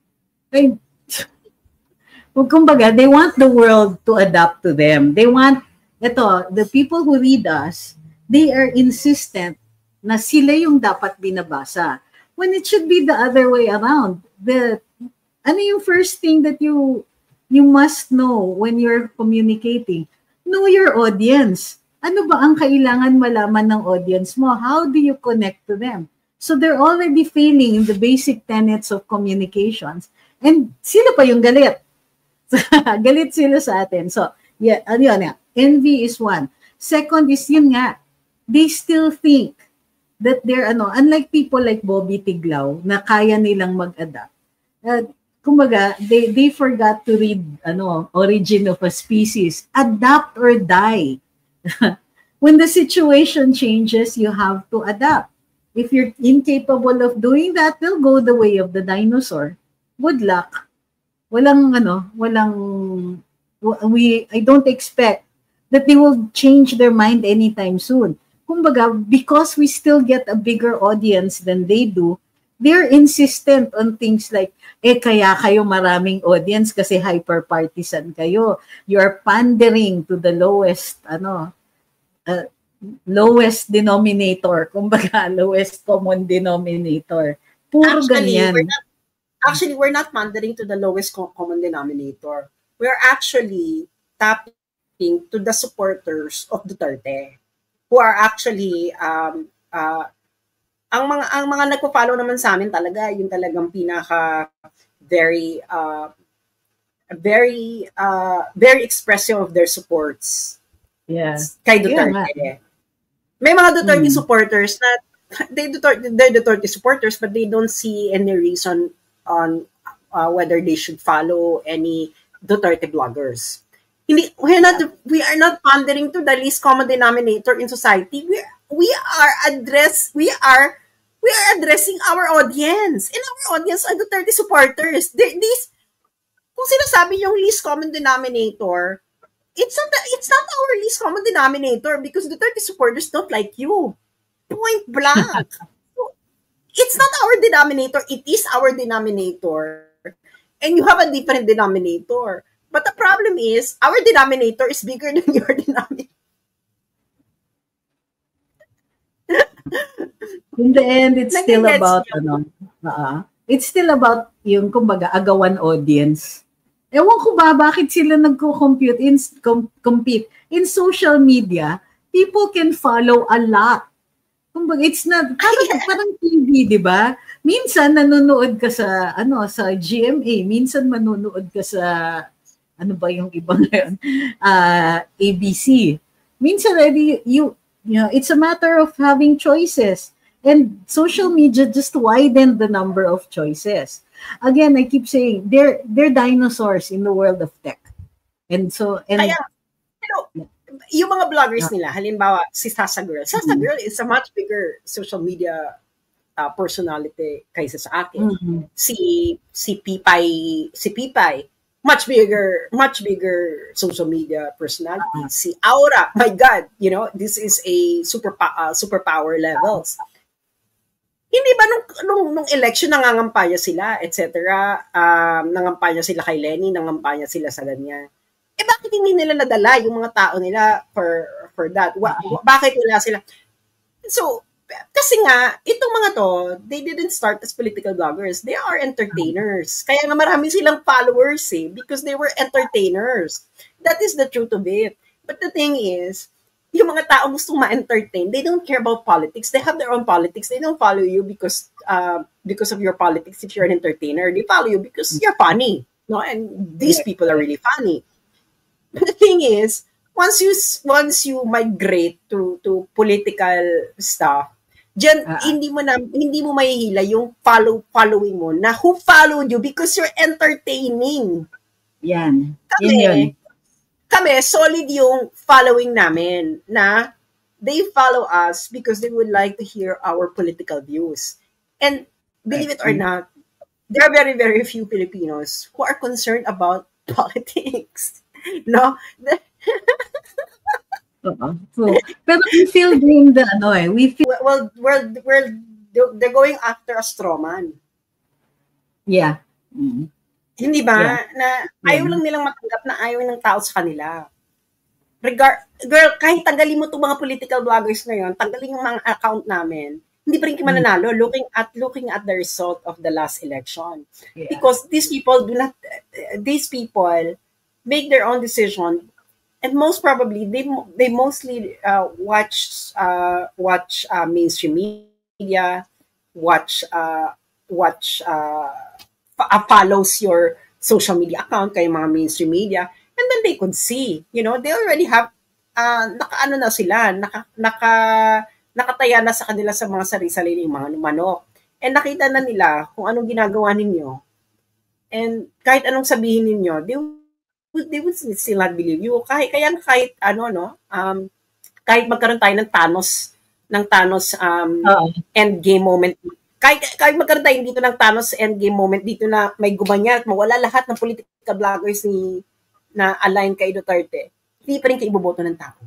Kumbaga, they want the world to adapt to them. They want, the people who read us, they are insistent na sila yung dapat binabasa. When it should be the other way around. Ano yung first thing that you must know when you're communicating? Know your audience. Ano ba ang kailangan malaman ng audience mo? How do you connect to them? So they're already failing in the basic tenets of communications. And sila pa yung galit. Galit sila sa atin. So, envy is one. Second is yun nga, they still think that they're, unlike people like Bobby Tiglao, na kaya nilang mag-adapt. Kumbaga, they forgot to read, Origin of a Species. Adapt or die. When the situation changes, you have to adapt. If you're incapable of doing that, they'll go the way of the dinosaur. Good luck. I don't expect that they will change their mind anytime soon. Kumbaga, because we still get a bigger audience than they do, they're insistent on things like, kaya kayo maraming audience kasi hyper-partisan kayo. You're pandering to the lowest denominator. Kumbaga, lowest common denominator. Puro ganyan. We're not pandering to the lowest common denominator. We're actually tapping to the supporters of Duterte, who are actually ang mga nagpo-follow naman sa amin talaga yung talagang pinaka very expressive of their supports. Yes. Kay Duterte. Yeah. May mga Duterte supporters na they're Duterte supporters, but they don't see any reason on whether they should follow any Duterte bloggers. We are not pandering to the least common denominator in society. We are addressing our audience. And our audience are Duterte supporters. Kung sinasabi yung least common denominator, it's not our least common denominator because Duterte supporters don't like you. Point blank. It's not our denominator. It is our denominator. And you have a different denominator. But the problem is, our denominator is bigger than your denominator. In the end, it's still about, it's still about yung, kumbaga, agawan audience. Ewan ko ba, bakit sila nagko-compete in social media, people can follow a lot. Kumbaga, it's not, parang TV, di ba? Minsan, nanonood ka sa GMA, minsan manonood ka sa, ano ba yung ibang ngayon? ABC. Minsan, it's a matter of having choices. And social media just widened the number of choices. Again, I keep saying they're dinosaurs in the world of tech. And so, and Kaya, yung mga bloggers nila, halimbawa, si Sasa Girl. Sasa Girl is a much bigger social media personality kaysa sa akin. Si Pipay, much bigger social media personality. Si Aura, my God, this is a superpower levels. Hindi ba nung election nangangampanya sila, etc. Nangampanya sila kay Lenny, nangampanya sila sa ganyan. Bakit hindi nila nadala yung mga tao nila for that? Bakit wala sila? So, kasi nga, itong mga to, they didn't start as political bloggers. They are entertainers. Kaya nga marami silang followers because they were entertainers. That is the truth of it. But the thing is, yung mga tao gustong ma-entertain, they don't care about politics. They have their own politics. They don't follow you because of your politics if you're an entertainer. They follow you because you're funny. No? And these people are really funny. But the thing is, once you migrate to political stuff, diyan hindi mo mahihila yung following mo na who followed you because you're entertaining. Yan. Kami, solid yung following namin na they follow us because they would like to hear our political views. And believe it or not, there are very, very few Filipinos who are concerned about politics. No? So, pero we feel din we feel... Well, they're going after a straw man. Yeah. Hindi ba? Yeah. Na ayaw lang nilang matanggap na ayaw ng tao sa kanila. Girl, kahit tanggalin mo itong mga political bloggers na yun, tanggalin yung mga account namin, hindi pa rin kayo mananalo looking at the result of the last election. Yeah. Because these people make their own decision, and most probably they mostly watch mainstream media, follows your social media account, kayo mga mainstream media, and then they could see, they already have, nakataya na sa kanila sa mga sarili-sariling mga manok. And nakita na nila kung anong ginagawa ninyo. And kahit anong sabihin ninyo, they would still not believe you. Kahit magkaroon tayo ng Thanos endgame moment. Kahit magkaroon tayo dito ng Thanos endgame moment dito na may gumanyan at mawala lahat ng political bloggers na align kay Duterte, hindi pa rin kayo iboboto ng tao.